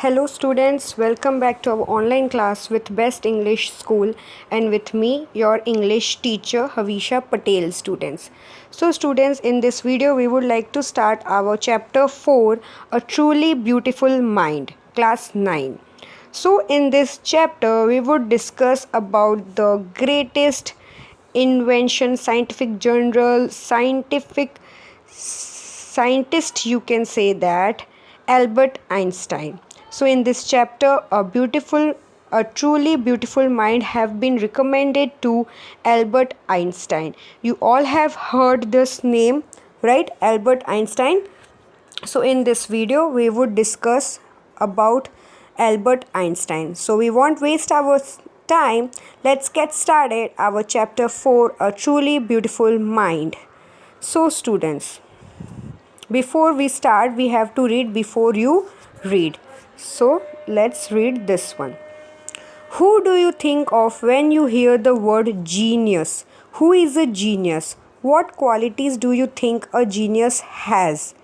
Hello students, welcome back to our online class with Best English School and with me, your English teacher Havisha Patel students. So students, in this video we would like to start our chapter 4, A Truly Beautiful Mind, Class 9. So in this chapter we would discuss about the greatest invention, scientific journal, scientist you can say that, Albert Einstein. So in this chapter, a truly beautiful mind have been recommended to Albert Einstein. You all have heard this name, right? Albert Einstein. So in this video, we would discuss about Albert Einstein. So we won't waste our time. Let's get started. Our chapter 4, A Truly Beautiful Mind. So students, before we start, we have to read before you read. So let's read this one. Who do you think of when you hear the word genius? Who is a genius? What qualities do you think a genius has?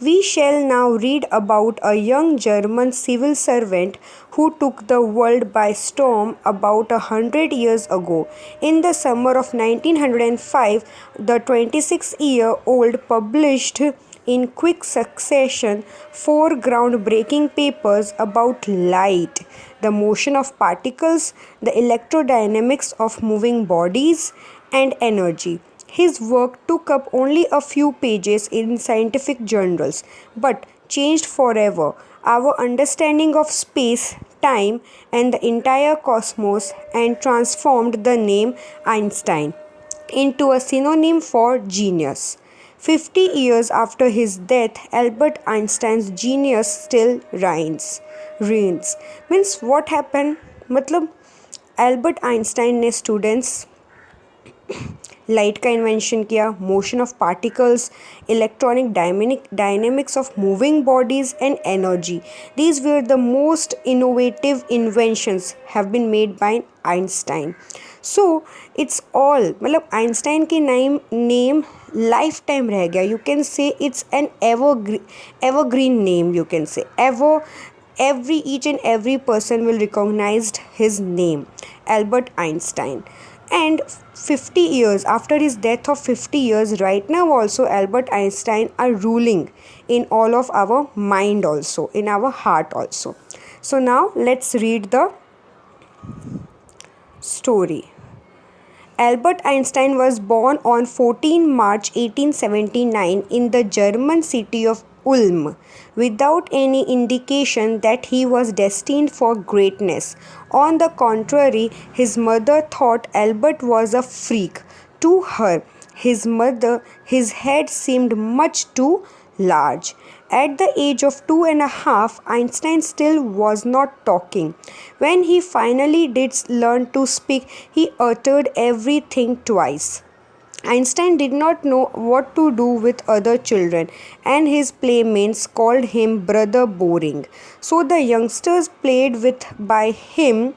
We shall now read about a young German civil servant who took the world by storm about 100 years ago. In the summer of 1905, the 26-year-old published in quick succession 4 groundbreaking papers about light, the motion of particles, the electrodynamics of moving bodies, and energy. His work took up only a few pages in scientific journals, but changed forever our understanding of space, time, and the entire cosmos, and transformed the name Einstein into a synonym for genius. 50 years after his death, Albert Einstein's genius still reigns. Means what happened? मतलब Albert Einstein ने students light का invention किया, motion of particles, electronic dynamics of moving bodies and energy. These were the most innovative inventions have been made by Einstein. So it's all मतलब Einstein की name lifetime रह गया. You can say it's an evergreen name. You can say each and every person will recognize his name, Albert Einstein. And 50 years after his death of 50 years, right now also Albert Einstein are ruling in all of our mind also, in our heart also. So now let's read the story. Albert Einstein was born on 14 March 1879 in the German city of Ulm, without any indication that he was destined for greatness. On the contrary, his mother thought Albert was a freak. To her, his head seemed much too large. At the age of 2.5, Einstein still was not talking. When he finally did learn to speak, he uttered everything twice. Einstein did not know what to do with other children, and his playmates called him Brother Boring. So the youngsters played by him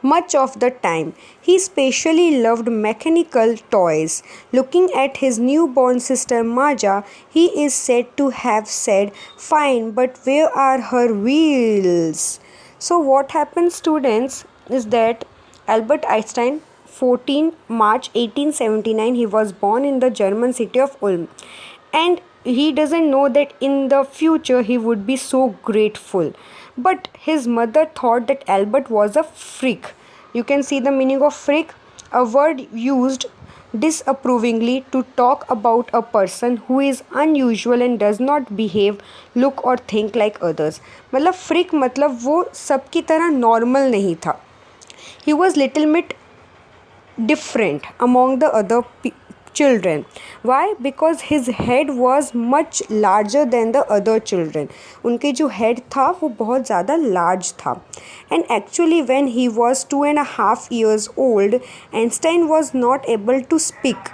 much of the time. He especially loved mechanical toys. Looking at his newborn sister Maja, he is said to have said, "Fine, but where are her wheels?" So what happened, students, is that Albert Einstein, 14 March 1879, he was born in the German city of Ulm. And he doesn't know that in the future he would be so grateful. But his mother thought that Albert was a freak. You can see the meaning of freak, a word used disapprovingly to talk about a person who is unusual and does not behave, look or think like others. मतलब freak मतलब वो सबकी तरह normal नहीं था. He was little bit different among the other children. Why? Because his head was much larger than the other children. उनके जो head था वो बहुत ज़्यादा large था. And actually when he was 2.5 years old, Einstein was not able to speak.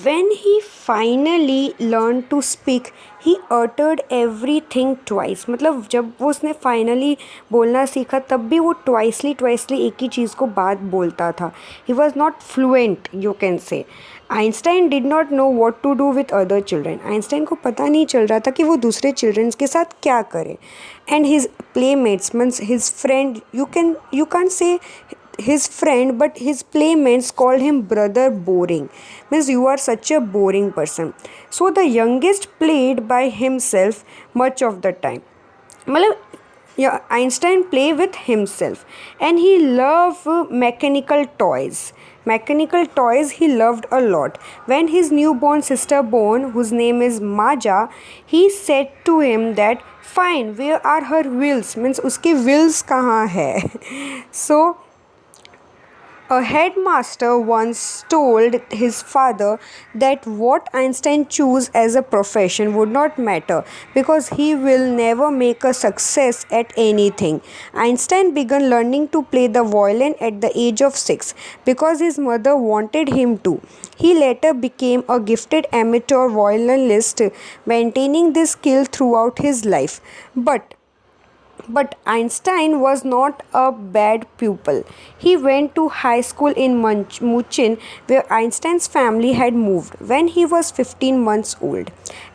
When he finally learned to speak, he uttered everything twice. मतलब जब वो उसने finally बोलना सीखा तब भी वो twicely एक ही चीज़ को बात बोलता था. He was not fluent, you can say. Einstein did not know what to do with other children. Einstein को पता नहीं चल रहा था कि वो दूसरे चिल्ड्रंस के साथ क्या करे। And his playmates means his friend, you can से his friend, but his playmates called him brother boring, means you are such a boring person. So the youngest played by himself much of the time. मतलब yeah, Einstein play with himself, and he loved mechanical toys. Mechanical toys he loved a lot. When his newborn sister born, whose name is Maja, he said to him that, "Fine, where are her wheels?" Means उसके wheels कहाँ है? So a headmaster once told his father that what Einstein chose as a profession would not matter because he will never make a success at anything. Einstein began learning to play the violin at the age of 6 because his mother wanted him to. He later became a gifted amateur violinist, maintaining this skill throughout his life. But Einstein was not a bad pupil. He went to high school in Munchen, where Einstein's family had moved when he was 15 months old,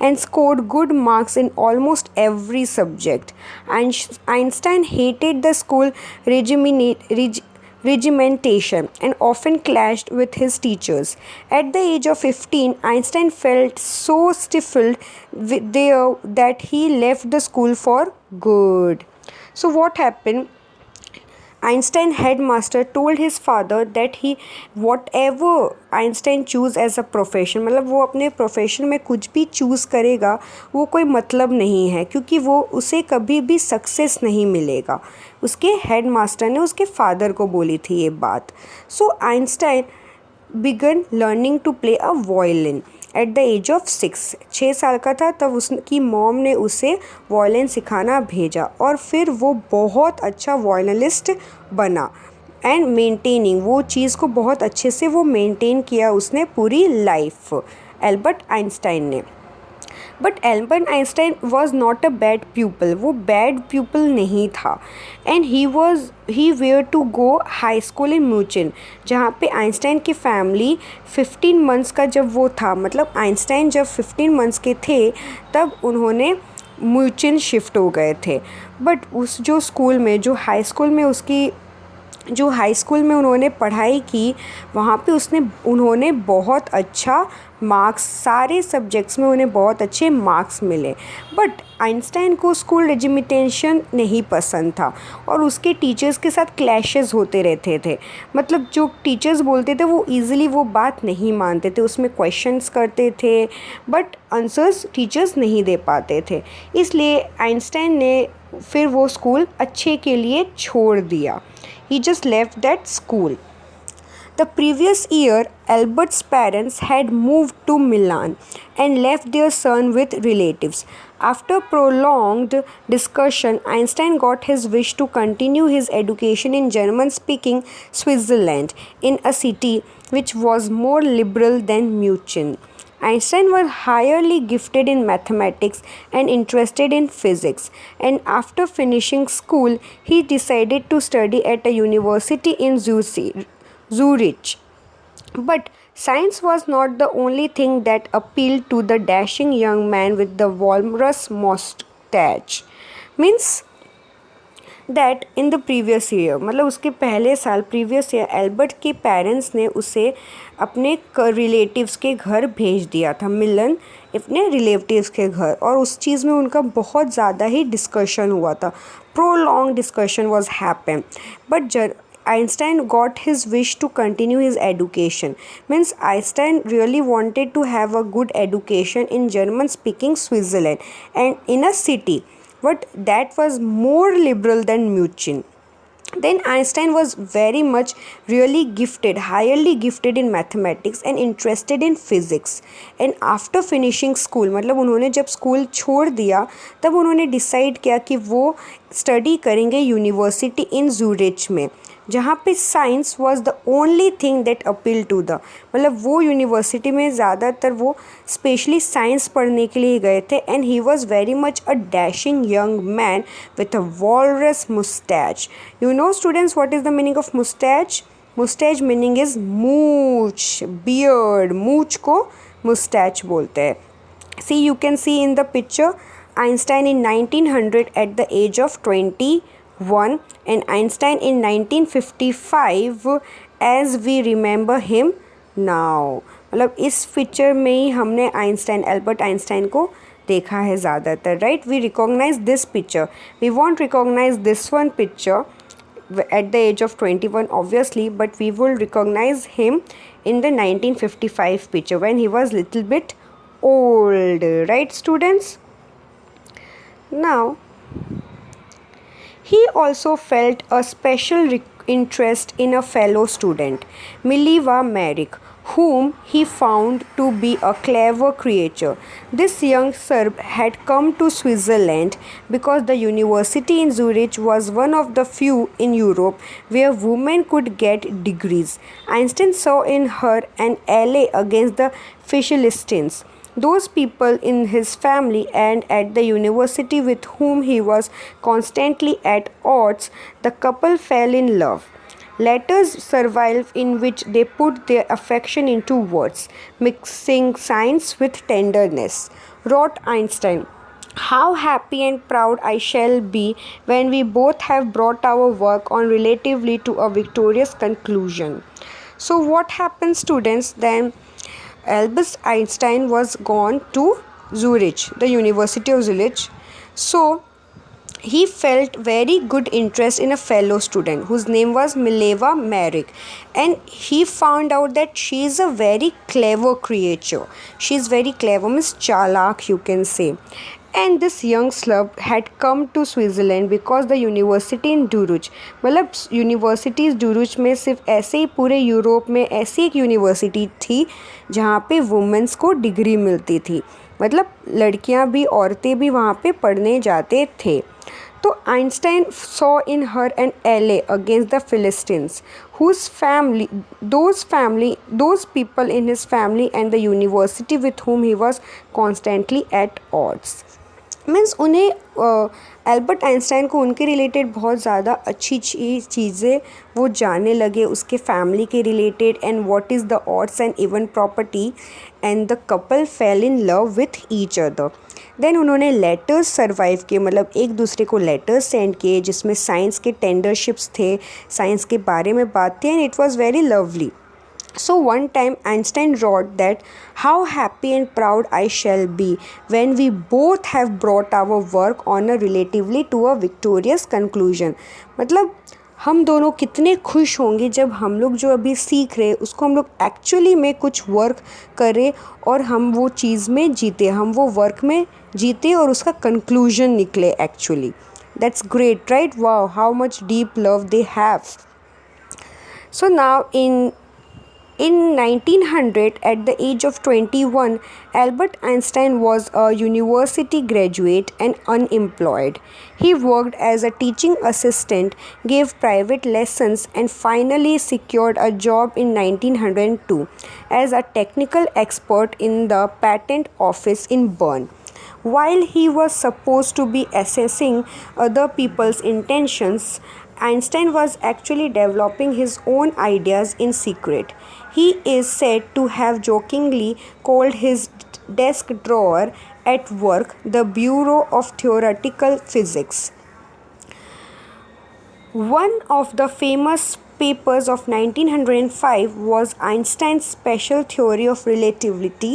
and scored good marks in almost every subject. Einstein hated the school regimentation and often clashed with his teachers. At the age of 15, Einstein felt so stifled there that he left the school for good. So what happened? Einstein headmaster told his father that he whatever Einstein choose as a profession, मतलब वो अपने profession में कुछ भी choose करेगा वो कोई मतलब नहीं है, क्योंकि वो उसे कभी भी सक्सेस नहीं मिलेगा. उसके हेडमास्टर ने उसके फादर को बोली थी ये बात. So Einstein began learning to play a violin at the age of 6. 6 साल का था तब उसकी मॉम ने उसे वायलिन सिखाना भेजा और फिर वो बहुत अच्छा वायलिनिस्ट बना. एंड मेंटेनिंग वो चीज़ को बहुत अच्छे से वो मेंटेन किया उसने पूरी लाइफ, एल्बर्ट आइंस्टाइन ने. But Albert Einstein was not a bad pupil. वो बैड प्यूपल नहीं था. And he were to go high school in Munich, जहाँ पे आइंस्टाइन की फैमिली 15 मंथ्स का जब वो था, मतलब आइंस्टाइन जब 15 मंथ्स के थे तब उन्होंने म्यूचिन शिफ्ट हो गए थे. बट उस जो स्कूल में जो हाई स्कूल में उन्होंने पढ़ाई की वहाँ पे उन्होंने बहुत अच्छा मार्क्स, सारे सब्जेक्ट्स में उन्हें बहुत अच्छे मार्क्स मिले. बट आइंस्टाइन को स्कूल रेजिमेंटेशन नहीं पसंद था और उसके टीचर्स के साथ क्लैशेस होते रहते थे. मतलब जो टीचर्स बोलते थे वो ईज़िली वो बात नहीं मानते थे, उसमें क्वेश्चंस करते थे बट आंसर्स टीचर्स नहीं दे पाते थे. इसलिए आइंस्टाइन ने फिर वो स्कूल अच्छे के लिए छोड़ दिया. He just left that school. The previous year, Albert's parents had moved to Milan and left their son with relatives. After prolonged discussion, Einstein got his wish to continue his education in German-speaking Switzerland, in a city which was more liberal than Munich. Einstein was highly gifted in mathematics and interested in physics, and after finishing school, he decided to study at a university in Zurich. But science was not the only thing that appealed to the dashing young man with the walrus mustache. Means that in the previous year, मतलब उसके पहले साल previous year Albert के parents ने उसे अपने relatives के घर भेज दिया था, मिलन अपने रिलेटिव्स के घर. और उस चीज़ में उनका बहुत ज़्यादा ही डिस्कशन हुआ था. Prolong discussion was happen. But Einstein got his wish to continue his education. Means Einstein really wanted to have a good education in German speaking Switzerland and in a city, but that was more liberal than Munich. Then Einstein was very much really gifted, highly gifted in mathematics and interested in physics. And after finishing school, मतलब उन्होंने जब school छोड़ दिया तब उन्होंने decide किया कि वो स्टडी करेंगे यूनिवर्सिटी इन जूरिच में, जहाँ पे science was the only thing that appeal to the, मतलब वो यूनिवर्सिटी में ज़्यादातर वो स्पेशली साइंस पढ़ने के लिए गए थे. And he was very much a dashing young man with a walrus moustache. You know students what is the meaning of mustache? Mustache meaning is mooch, beard. Mooch को mustache बोलते हैं. See, you can see in the picture Einstein in 1900 at the age of 21 and Einstein in 1955 as we remember him now. मतलब इस picture में ही हमने Einstein Albert Einstein को देखा है ज़्यादातर, right. We recognise this picture. We won't recognise this one picture at the age of 21 obviously, but we will recognize him in the 1955 picture when he was little bit old, right students. Now he also felt a special interest in a fellow student, Mileva Merrick, whom he found to be a clever creature. This young Serb had come to Switzerland because the university in Zurich was one of the few in Europe where women could get degrees. Einstein saw in her an ally against the Philistines, those people in his family and at the university with whom he was constantly at odds. The couple fell in love. Letters survive in which they put their affection into words, mixing science with tenderness. Wrote Einstein, "How happy and proud I shall be when we both have brought our work on relatively to a victorious conclusion." So what happened, students? Then Albert Einstein was gone to Zurich, the University of Zurich. So he felt very good interest in a fellow student whose name was Mileva Merrick, and he found out that she is a very clever creature. She is very clever, means chalak you can say. And this young slub had come to Switzerland because the university in Zurich, मतलब universities ड्यूरिच में सिर्फ ऐसे ही पूरे Europe में ऐसी एक university थी जहाँ पे वुमेंस को डिग्री मिलती थी, मतलब लड़कियाँ भी औरतें भी वहाँ पे पढ़ने जाते थे. तो Einstein saw in her an ally against the Philistines, those people in his family and the university with whom he was constantly at odds. Means उन्हें एल्बर्ट आइंस्टाइन को उनके रिलेटेड बहुत ज़्यादा अच्छी चीज़ें वो जानने लगे उसके फैमिली के related and what is the odds and even property, and the couple fell in love with each other. Then उन्होंने लेटर्स सर्वाइव किए, मतलब एक दूसरे को लेटर्स सेंड किए जिसमें साइंस के टेंडरशिप्स थे, साइंस के बारे में बात थी, and it was very lovely. So one time Einstein wrote that, "How happy and proud I shall be when we both have brought our work on a relatively to a victorious conclusion." मतलब हम दोनों कितने खुश होंगे जब हम लोग जो अभी सीख रहे उसको हम लोग एक्चुअली में कुछ वर्क करें और हम वो चीज़ में जीते, हम वो वर्क में जीते और उसका कंक्लूजन निकले actually. That's great, right? Wow, how much deep love they have. So now in 1900, at the age of 21, Albert Einstein was a university graduate and unemployed. He worked as a teaching assistant, gave private lessons, and finally secured a job in 1902 as a technical expert in the patent office in Bern. While he was supposed to be assessing other people's intentions, Einstein was actually developing his own ideas in secret. He is said to have jokingly called his desk drawer at work the Bureau of Theoretical Physics. One of the famous papers of 1905 was Einstein's special theory of relativity,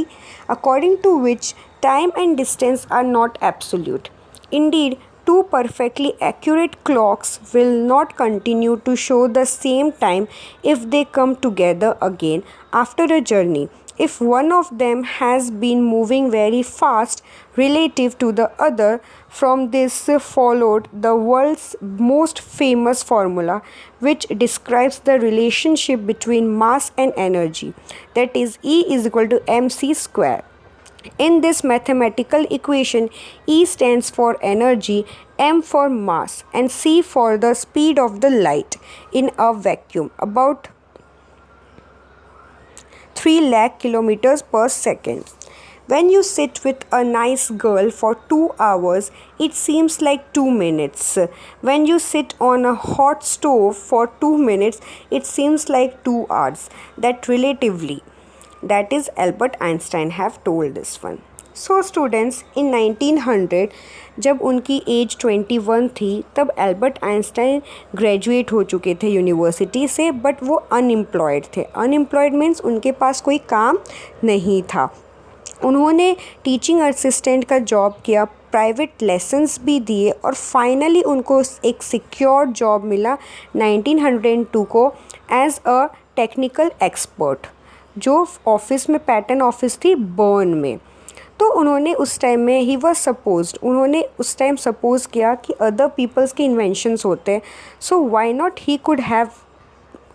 according to which time and distance are not absolute. Indeed, two perfectly accurate clocks will not continue to show the same time if they come together again after a journey. If one of them has been moving very fast relative to the other, from this followed the world's most famous formula which describes the relationship between mass and energy, that is E is equal to mc square. In this mathematical equation, E stands for energy, m for mass, and c for the speed of the light in a vacuum, about 3 lakh kilometers per second. When you sit with a nice girl for 2 hours, it seems like 2 minutes. When you sit on a hot stove for 2 minutes, it seems like 2 hours. That relatively. That is Albert Einstein have told this one. So students, in 1900 जब उनकी as 21 थी तब Albert Einstein graduate हो चुके थे university से, but वो unemployed थे. अनएम्प्लॉयड मीन्स उनके पास कोई काम नहीं था. उन्होंने टीचिंग असिस्टेंट का जॉब किया, प्राइवेट लेसन्स भी दिए और फाइनली उनको एक सिक्योर जॉब मिला 1902 को एज अ टेक्निकल एक्सपर्ट, जो ऑफिस में पैटर्न ऑफिस थी बर्न में. तो उन्होंने उस टाइम में ही वॉज सपोज्ड, उन्होंने उस टाइम सपोज किया कि अदर पीपल्स के इन्वेंशंस होते हैं, so why not he could have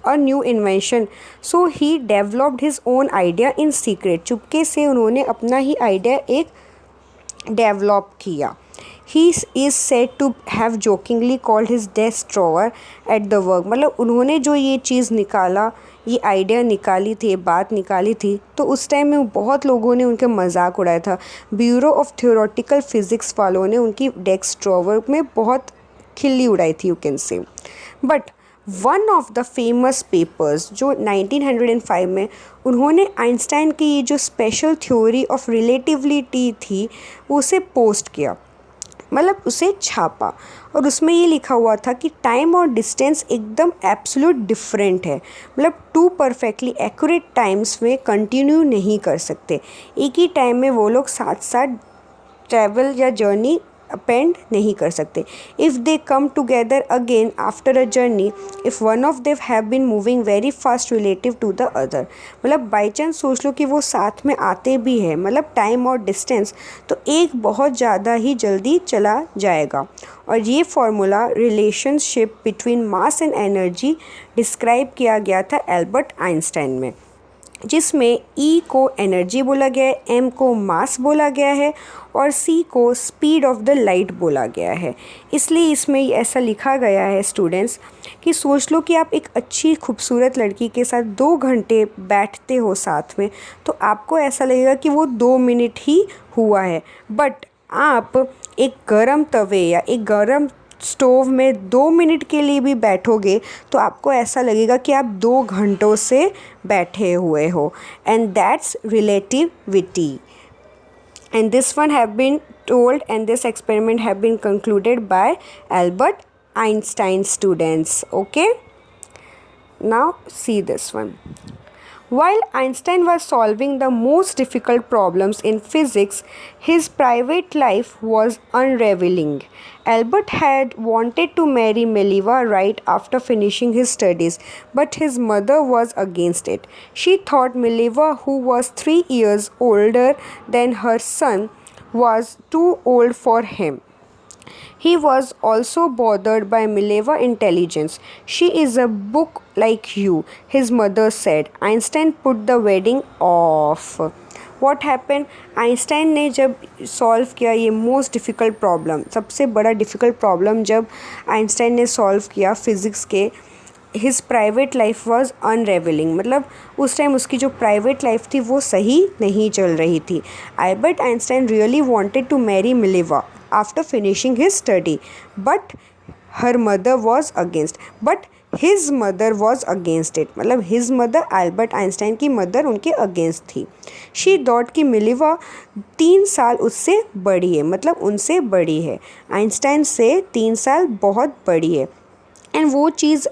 a new invention. So he developed his own idea in secret. चुपके से उन्होंने अपना ही आइडिया एक डेवलप किया. He is said to have jokingly called his desk drawer at the work. मतलब उन्होंने जो ये चीज़ निकाला, ये आइडिया निकाली थी, बात निकाली थी, तो उस टाइम में बहुत लोगों ने उनके मजाक उड़ाया था. ब्यूरो ऑफ थियोरेटिकल फिज़िक्स वालों ने उनकी डेस्क ड्रॉवर में बहुत खिल्ली उड़ाई थी, यू कैन से. But one of the famous papers जो 1905 में उन्होंने आइंस्टाइन की ये जो स्पेशल थ्योरी ऑफ रिलेटिविटी थी उसे पोस्ट किया, मतलब उसे छापा, और उसमें ये लिखा हुआ था कि टाइम और डिस्टेंस एकदम एब्सोल्यूट डिफरेंट है. मतलब टू परफेक्टली एक्यूरेट टाइम्स में कंटिन्यू नहीं कर सकते. एक ही टाइम में वो लोग साथ साथ ट्रैवल या जर्नी अपेंड नहीं कर सकते. If they come together again after a journey, if one of them have been moving very fast relative to the other. मतलब बाई चांस सोच लो कि वो साथ में आते भी हैं, मतलब टाइम और डिस्टेंस, तो एक बहुत ज़्यादा ही जल्दी चला जाएगा. और ये formula relationship between mass and energy describe किया गया था एल्बर्ट आइंस्टाइन में, जिसमें E को एनर्जी बोला गया है, M को मास बोला गया है और C को स्पीड ऑफ द लाइट बोला गया है. इसलिए इसमें ऐसा लिखा गया है स्टूडेंट्स कि सोच लो कि आप एक अच्छी खूबसूरत लड़की के साथ 2 घंटे बैठते हो साथ में, तो आपको ऐसा लगेगा कि वो 2 मिनट ही हुआ है. बट आप एक गरम तवे या एक गरम स्टोव में 2 मिनट के लिए भी बैठोगे तो आपको ऐसा लगेगा कि आप 2 घंटों से बैठे हुए हो. And that's relativity. And this one have been told and this experiment have been concluded by Albert Einstein students. Okay, now see this one. While Einstein was solving the most difficult problems in physics, his private life was unraveling. Albert had wanted to marry Mileva right after finishing his studies, but his mother was against it. She thought Mileva, who was 3 years older than her son, was too old for him. He was also bothered by Mileva's intelligence. She is a book like you, his mother said. Einstein put the wedding off. What happened? Einstein ने जब solve किया ये most difficult problem, सबसे बड़ा difficult problem जब Einstein ने solve किया physics के, his private life was unravelling. मतलब उस टाइम उसकी जो प्राइवेट लाइफ थी वो सही नहीं चल रही थी. Albert Einstein really wanted to marry Mileva after finishing his study, but her mother was against. But his mother was against it. मतलब हिज मदर, एल्बर्ट आइंस्टाइन की मदर उनके अगेंस्ट थी. शी थॉट कि मिलेवा 3 साल उससे बड़ी है, मतलब उनसे बड़ी है, आइंस्टाइन से 3 साल बहुत बड़ी है. एंड वो चीज़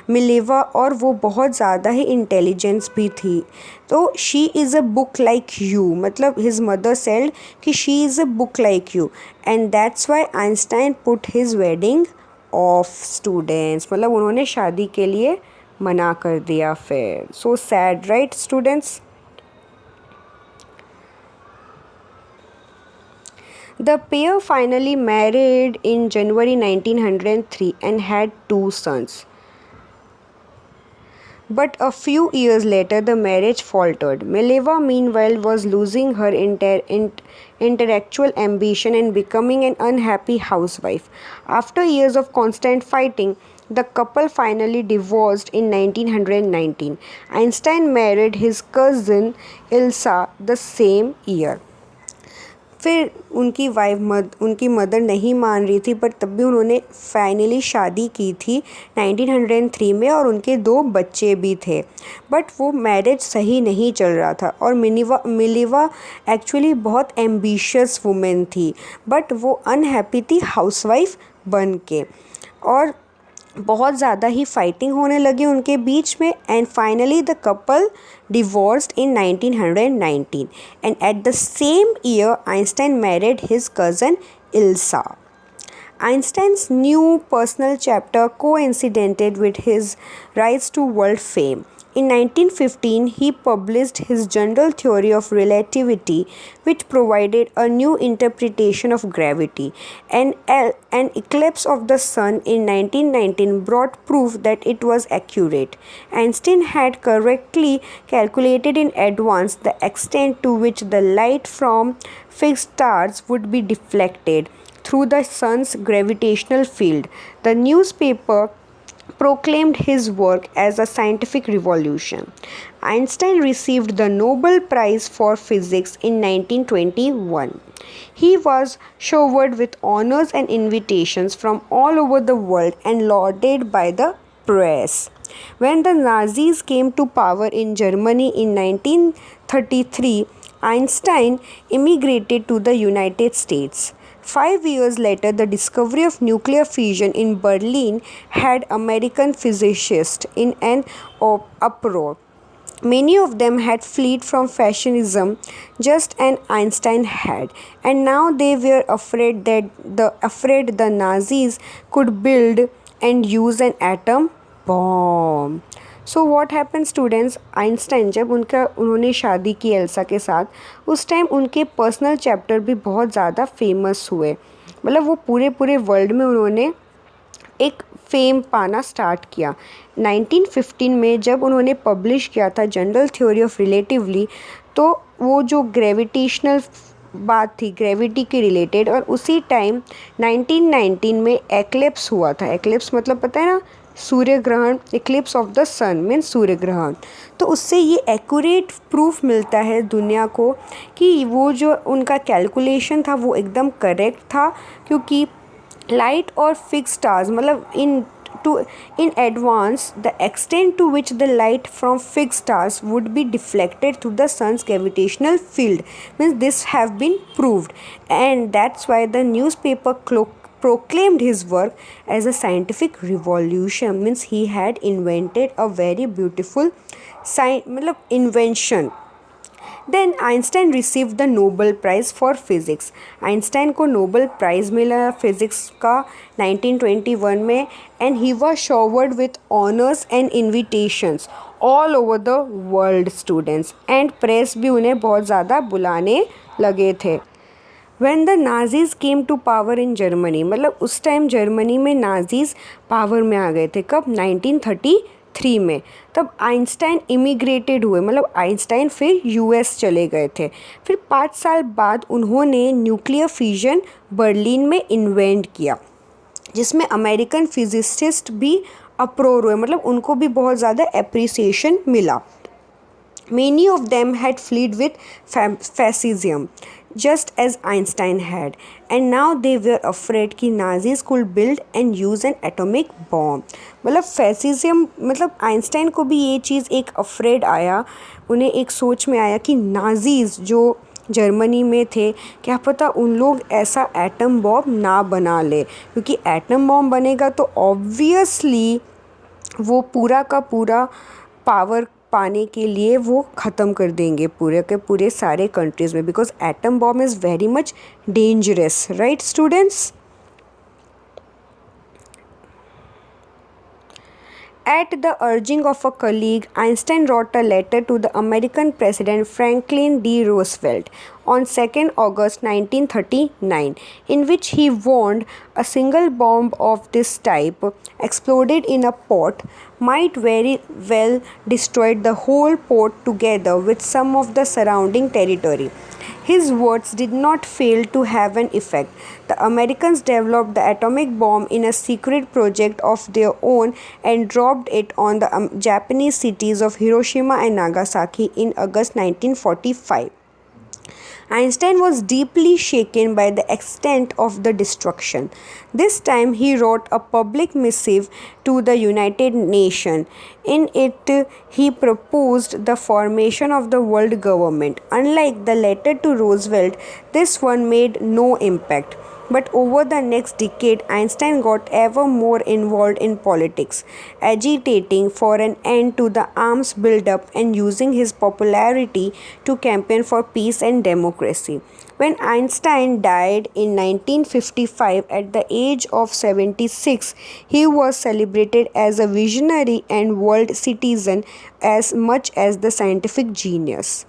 मिलेवा, और वो बहुत ज़्यादा ही इंटेलिजेंस भी थी. तो she is a book like you, मतलब हिज मदर सेड कि she is a book like you, and that's why Einstein put his wedding of students. मतलब उन्होंने शादी के लिए मना कर दिया फिर. So sad right students. The pair finally married in January 1903 and had 2 sons. But a few years later, the marriage faltered. Mileva, meanwhile, was losing her intellectual ambition and becoming an unhappy housewife. After years of constant fighting, the couple finally divorced in 1919. Einstein married his cousin Ilsa the same year. फिर उनकी mother नहीं मान रही थी, पर तब भी उन्होंने फाइनली शादी की थी 1903 में और उनके 2 बच्चे भी थे। बट वो मैरिज सही नहीं चल रहा था और मिलीवा एक्चुअली बहुत एम्बिशियस वुमेन थी, बट वो अनहैप्पी थी हाउसवाइफ बन के, और बहुत ज़्यादा ही फाइटिंग होने लगी उनके बीच में, and finally the couple divorced in 1919, and at the same year Einstein married his cousin Ilsa. Einstein's new personal chapter coincided with his rise to world fame. In 1915, he published his general theory of relativity, which provided a new interpretation of gravity. An eclipse of the sun in 1919 brought proof that it was accurate. Einstein had correctly calculated in advance the extent to which the light from fixed stars would be deflected through the sun's gravitational field. The newspaper proclaimed his work as a scientific revolution. Einstein received the Nobel Prize for Physics in 1921. He was showered with honors and invitations from all over the world and lauded by the press. When the Nazis came to power in Germany in 1933, Einstein immigrated to the United States. 5 years later, the discovery of nuclear fission in Berlin had American physicists in an uproar. Many of them had fled from fascism just as Einstein had, and now they were afraid the Nazis could build and use an atom bomb. So what happen students, Einstein जब उन्होंने शादी की Elsa के साथ, उस time उनके personal chapter भी बहुत ज़्यादा फेमस हुए, मतलब वो पूरे वर्ल्ड में उन्होंने एक फेम पाना स्टार्ट किया। 1915 में जब उन्होंने पब्लिश किया था जनरल थ्योरी ऑफ रिलेटिवली, तो वो जो ग्रेविटेशनल बात थी ग्रेविटी के रिलेटेड, और उसी टाइम 1919 में एक्लिप्स हुआ था। एक्लिप्स मतलब पता है ना, सूर्य ग्रहण, eclipse of the sun means सूर्य ग्रहण। तो उससे ये एक्यूरेट प्रूफ मिलता है दुनिया को कि वो जो उनका कैलकुलेशन था वो एकदम करेक्ट था, क्योंकि लाइट और फिक्स स्टार्स मतलब in advance the extent to which the light from fixed stars would be deflected through the sun's gravitational field means this have been proved, and that's why the newspaper proclaimed his work as a scientific revolution, means he had invented a very beautiful invention. Then Einstein received the Nobel Prize for Physics. Einstein को Nobel prize मिला physics का 1921 में, and he was showered with honors and invitations all over the world students, and press भी उन्हें बहुत ज़्यादा बुलाने लगे थे. When the Nazis came to power in Germany, मतलब उस टाइम जर्मनी में नाजीज़ पावर में आ गए थे. कब? 1933 में. तब आइंस्टाइन इमिग्रेटेड हुए, मतलब आइंस्टाइन फिर यूएस चले गए थे. फिर 5 साल बाद उन्होंने न्यूक्लियर फिजन बर्लिन में इन्वेंट किया, जिसमें अमेरिकन फिजिसिस्ट भी अप्रोर हुए, मतलब उनको भी बहुत ज़्यादा एप्रिसिएशन मिला. Many of them had fled with fascism, just as Einstein had, and now they were afraid कि Nazis could build and use an atomic bomb. मतलब fascism, मतलब आइंस्टाइन को भी ये चीज़ एक अफ्रेड आया, उन्हें एक सोच में आया कि नाजीज़ जो जर्मनी में थे, क्या पता उन लोग ऐसा एटम बॉम्ब ना बना ले, क्योंकि एटम बॉम्ब बनेगा तो ऑब्वियसली वो पूरा का पूरा पावर पाने के लिए वो ख़त्म कर देंगे पूरे के पूरे सारे कंट्रीज़ में, because atom bomb is very much dangerous, right students. At the urging of a colleague, Einstein wrote a letter to the American President Franklin D. Roosevelt on 2nd August 1939, in which he warned a single bomb of this type, exploded in a pot, might very well destroy the whole port together with some of the surrounding territory. His words did not fail to have an effect. The Americans developed the atomic bomb in a secret project of their own and dropped it on the Japanese cities of Hiroshima and Nagasaki in August 1945. Einstein was deeply shaken by the extent of the destruction. This time he wrote a public missive to the United Nations. In it, he proposed the formation of the world government. Unlike the letter to Roosevelt, this one made no impact. But over the next decade, Einstein got ever more involved in politics, agitating for an end to the arms buildup and using his popularity to campaign for peace and democracy. When Einstein died in 1955 at the age of 76, he was celebrated as a visionary and world citizen as much as the scientific genius.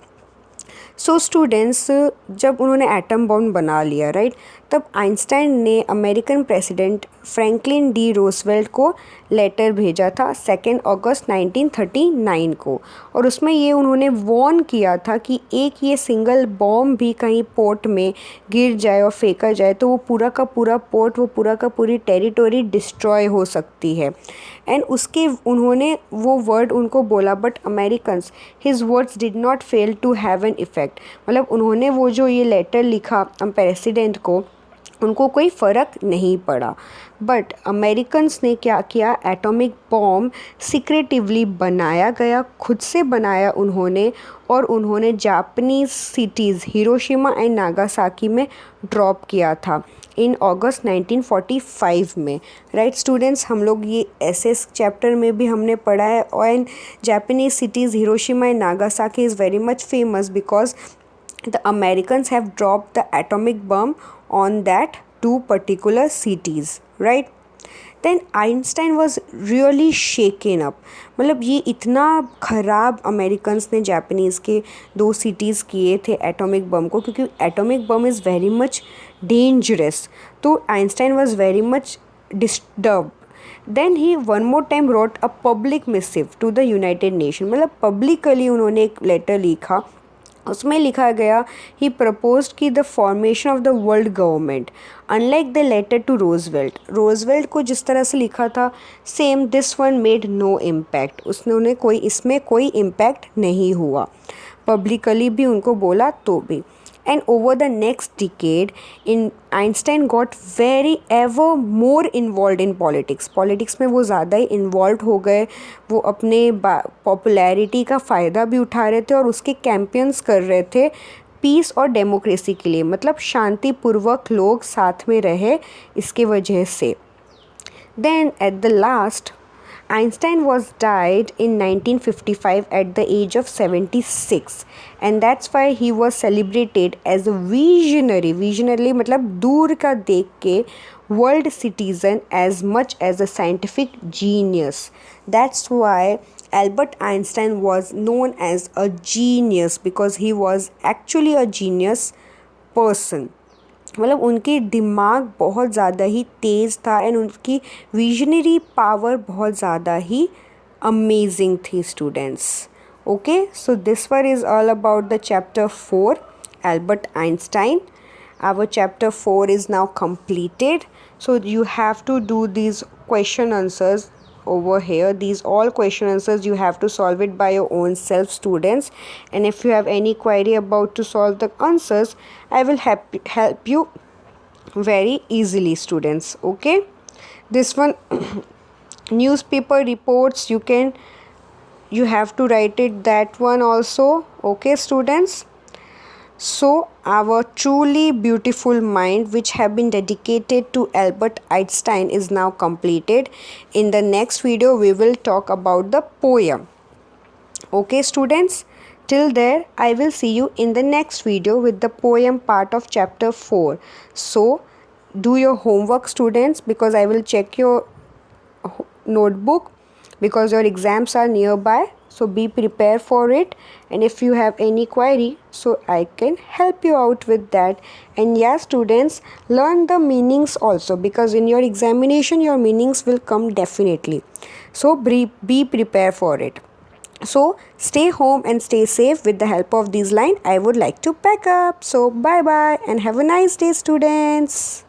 So students जब उन्होंने atom bomb बना लिया right, तब Einstein ने American president Franklin D Roosevelt को letter भेजा था 2 अगस्त 1939 को, और उसमें ये उन्होंने वॉर्न किया था कि एक ये सिंगल बॉम्ब भी कहीं पोर्ट में गिर जाए और फेंका जाए तो वो पूरा का पूरा पोर्ट, वो पूरा का पूरी टेरिटोरी डिस्ट्रॉय हो सकती है। एंड उसके उन्होंने वो वर्ड उनको बोला, but Americans his words did not fail to have an effect. मतलब उन्होंने वो जो ये लेटर लिखा प्रेसिडेंट को, उनको कोई फ़र्क नहीं पड़ा। बट अमेरिकन्स ने क्या किया, एटॉमिक बॉम्ब सीक्रेटिवली बनाया गया, खुद से बनाया उन्होंने, और उन्होंने Japanese cities Hiroshima and Nagasaki में ड्रॉप किया था इन अगस्त 1945 में। राइट स्टूडेंट्स, हम लोग ये एसएस चैप्टर में भी हमने पढ़ा है। और Japanese cities Hiroshima and Nagasaki is very much famous because the Americans have dropped the atomic bomb on that two particular cities, right? Then Einstein was really shaken up. मतलब ये इतना ख़राब अमेरिकन्स ने जापानीज़ के 2 cities किए थे atomic bomb को, क्योंकि atomic bomb is very much dangerous. तो Einstein was very much disturb. Then he one more time wrote a public missive to the United Nation. मतलब पब्लिकली उन्होंने एक लेटर लिखा, उसमें लिखा गया ही प्रपोज्ड की the formation of the world government. Unlike the letter to Roosevelt को जिस तरह से लिखा था, same this one made no impact. उसने इसमें कोई इम्पैक्ट नहीं हुआ, पब्लिकली भी उनको बोला तो भी। And over the next decade, Einstein got very ever more involved in politics. Politics में वो ज़्यादा ही involved हो गए, वो अपने पॉपुलैरिटी का फ़ायदा भी उठा रहे थे और उसके कैंपेन्स कर रहे थे पीस और डेमोक्रेसी के लिए। मतलब शांतिपूर्वक लोग साथ में रहे इसके वजह से। Then at the last, Einstein was died in 1955 at the age of 76, and that's why he was celebrated as a visionary. Visionary मतलब दूर का देख के world citizen as much as a scientific genius. That's why Albert Einstein was known as a genius, because he was actually a genius person. मतलब उनके दिमाग बहुत ज़्यादा ही तेज़ था एंड उनकी विजनरी पावर बहुत ज़्यादा ही अमेजिंग थी students. Okay, so this one is all about the chapter 4 Albert Einstein. Our chapter 4 is now completed, so you have to do these question answers over here. These all question answers you have to solve it by your own self, students. And if you have any query about to solve the answers, I will help you very easily, students. Okay, this one newspaper reports, you have to write it, that one also. Okay students, so our truly beautiful mind which have been dedicated to Albert Einstein is now completed. In the next video we will talk about the poem. Okay students, till there I will see you in the next video with the poem part of chapter 4. So do your homework students, because I will check your notebook because your exams are nearby. So be prepared for it, and if you have any query, so I can help you out with that. And yeah students, learn the meanings also, because in your examination your meanings will come definitely. So be prepared for it. So stay home and stay safe. With the help of these lines I would like to pack up. So bye bye and have a nice day students.